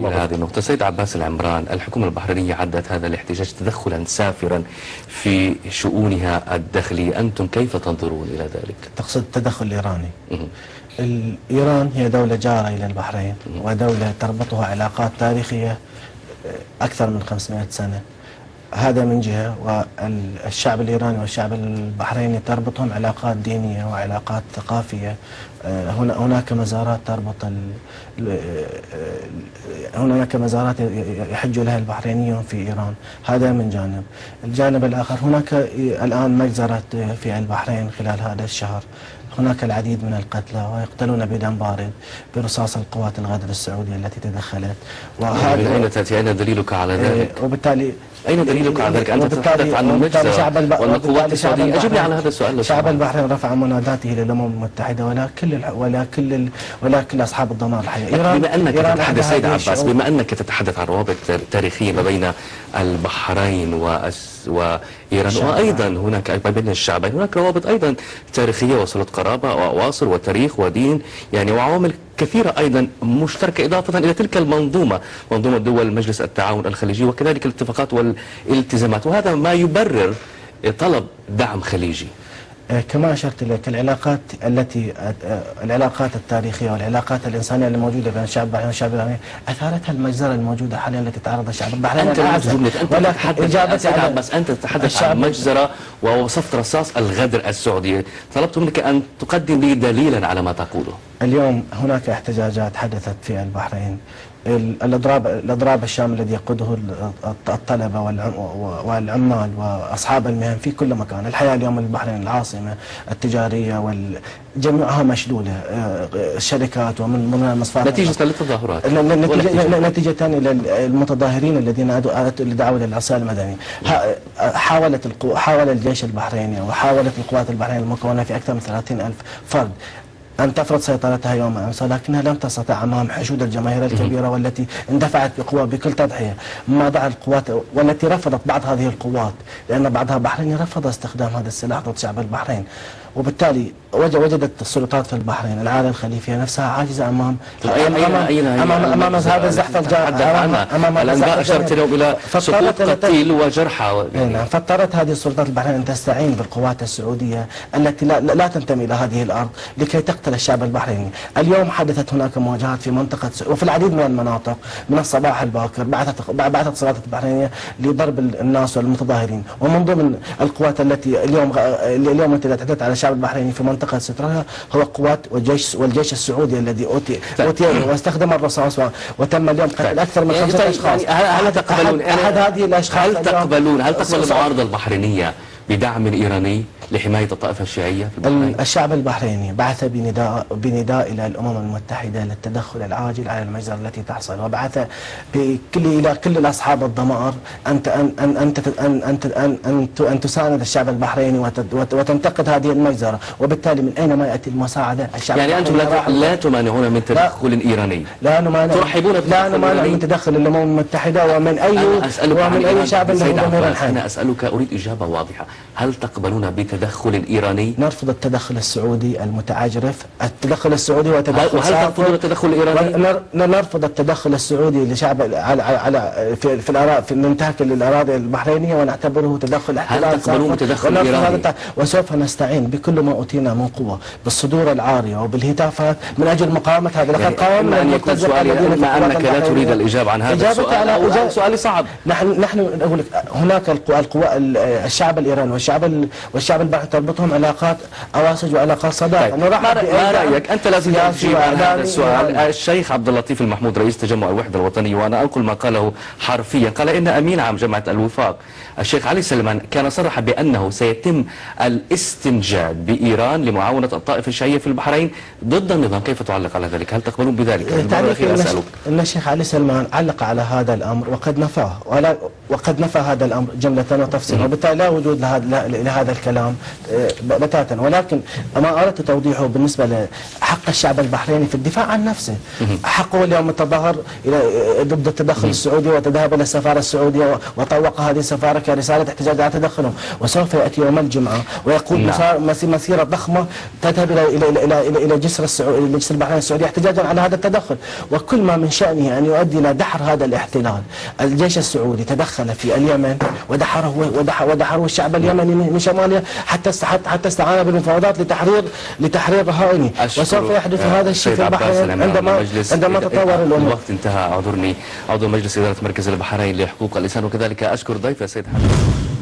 هذه النقطة سيد عباس العمران، الحكومة البحرينية عدت هذا الاحتجاج تدخلا سافرا في شؤونها الداخلية، أنتم كيف تنظرون إلى ذلك؟ تقصد التدخل الإيراني؟ إيران هي دولة جارة إلى البحرين ودولة تربطها علاقات تاريخية أكثر من 500 سنة. هذا من جهة، والشعب الإيراني والشعب البحريني تربطهم علاقات دينية وعلاقات ثقافية. هناك مزارات تربط هناك مزارات يحج لها البحرينيون في إيران. هذا من جانب. الجانب الآخر، هناك الآن مجزرة في البحرين خلال هذا الشهر. هناك العديد من القتلى ويقتلون بدم بارد برصاص القوات الغدر السعودية التي تدخلت. من أين تأتي؟ أين دليلك على ذلك؟ وبالتالي أين دليلك على ذلك؟ أنت تتحدث عن المجزرة والقوات السعودية. أجبني على هذا السؤال. شعب البحرين رفع مناداته للأمم المتحدة ولا كل أصحاب الضمان الحقيقي. بما أنك تتحدث سيد عباس، بما أنك تتحدث عن روابط تاريخية ما بين البحرين وإيران، وأيضا هناك بين الشعبين هناك روابط أيضا تاريخية وصلت قرابة وأواصر وتاريخ ودين، يعني وعوامل كثيرة أيضا مشتركة، إضافة إلى تلك المنظومة، منظومة دول مجلس التعاون الخليجي وكذلك الاتفاقات والالتزامات، وهذا ما يبرر طلب دعم خليجي. كما أشرت لك، العلاقات التاريخية والعلاقات الإنسانية الموجودة بين الشعب البحريني والشعب الإيراني أثارتها المجزرة الموجودة حاليا التي تعرض الشعب البحريني. أنت تتحدث عن مجزرة ووصفت رصاص الغدر السعودي، طلبت منك أن تقدم لي دليلا على ما تقوله. اليوم هناك احتجاجات حدثت في البحرين. الإضراب الشامل الذي يقوده الطلبة والعمال وأصحاب المهن في كل مكان. الحياة اليوم البحرين العاصمة التجارية جميعها مشلولة، الشركات ومن المصفات نتيجة للتظاهرات، نتيجة إلى المتظاهرين الذين دعوا للعصيان المدني. حاول الجيش البحريني وحاولت القوات البحرينية المكونة في أكثر من 30,000 فرد أن تفرض سيطرتها يوم أمس، ولكنها لم تستطع أمام حشود الجماهير الكبيرة والتي اندفعت بقوة بكل تضحية. ما دعا القوات والتي رفضت بعض هذه القوات، لأن بعضها بحريني، رفض استخدام هذا السلاح ضد شعب البحرين. وبالتالي وجدت السلطات في البحرين العائلة الخليفية نفسها عاجزة أمام هذا الزحف الجاري. الأنباء أشرت اليوم إلى سقوط قتيل وجرحى. نعم، فاضطرت هذه السلطات البحرينية أن تستعين بالقوات السعودية التي لا تنتمي إلى هذه الأرض لكي تقتل الشعب البحريني. اليوم حدثت هناك مواجهات في منطقة وفي العديد من المناطق من الصباح الباكر. بعثت السلطات البحرينية لضرب الناس والمتظاهرين، ومن ضمن القوات التي اليوم اعتدت على الشعب البحريني في منطقة سترها هو قوات والجيش السعودي الذي أوتي واستخدم الرصاص، وتم اليوم قتل أكثر من 5 أشخاص. هل تقبلون أحد هذه الأشخاص هل تقبل المعارضة البحرينية بدعم إيراني لحماية الطائفة الشيعية في البحرين؟ الشعب البحريني بعث بنداء إلى الأمم المتحدة للتدخل العاجل على المجزرة التي تحصل، وبعث إلى كل أصحاب الضمائر أن تساند الشعب البحريني وتنتقد هذه المجزرة. وبالتالي من أين ما يأتي المساعدة؟ الشعب يعني أنتم لا تمانعون من تدخل إيراني؟ لا نمانع. ترحبون لا نمانع من تدخل الأمم المتحدة ومن أي شعب له ضمير حي. أنا أسألك، أريد إجابة واضحة، هل تقبلون بتدخل إيراني؟ نرفض التدخل السعودي المتعجرف. التدخل السعودي هو تدخل. وهل ترفضون التدخل الإيراني؟ نرفض التدخل السعودي لشعب على في الانتهاك للأراضي البحرينية، ونعتبره تدخل احتلال. هل تقبلون بتدخل إيراني؟ وسوف نستعين بكل ما أوتينا من قوة بالصدور العارية وبالهتافات من أجل مقاومة هذا. لقد قاومنا أن يكون سؤالي إما أنك لا تريد الإجابة عن هذا السؤال أو سؤالي صعب. نحن نقول لك هناك القوى الشعب الإيراني والشعب البحريني تربطهم علاقات أواسج وعلاقات صداقة. ما رأيك؟ أنت لازم تجيب عن هذا السؤال. الشيخ عبد اللطيف المحمود رئيس تجمع الوحدة الوطنية، وأنا أنقل ما قاله حرفيا، قال إن أمين عام جامعة الوفاق الشيخ علي سلمان كان صرح بأنه سيتم الاستنجاد بإيران لمعاونة الطائفة الشيعية في البحرين ضد النظام. كيف تعلق على ذلك؟ هل تقبلون بذلك؟ إن الشيخ علي سلمان علق على هذا الأمر وقد نفى هذا الأمر جملة وتفصيلا، وبالتالي لا وجود لهذا لهذا الكلام بتاتا. ولكن ما أردت توضيحه بالنسبة لحق الشعب البحريني في الدفاع عن نفسه. حقه اليوم التظاهر ضد التدخل السعودي، وتذهب إلى السفارة السعودية وطوق هذه السفارة كرسالة احتجاج على تدخلهم، وسوف يأتي يوم الجمعة ويقول مسيرة ضخمة تذهب إلى جسر البحرين السعودي احتجاجا على هذا التدخل. وكل ما من شأنه أن يؤدي إلى دحر هذا الاحتلال. الجيش السعودي تدخل في اليمن ودحره الشعب اليمني من شمالها، حتى استعان بالمفاوضات لتحرير رهائنه، وسوف يحدث هذا الشيء في البحرين عندما تطور الأمور. الوقت انتهى. اعذرني، عضو مجلس إدارة مركز البحرين لحقوق الإنسان، وكذلك أشكر ضيفي السيد حسن.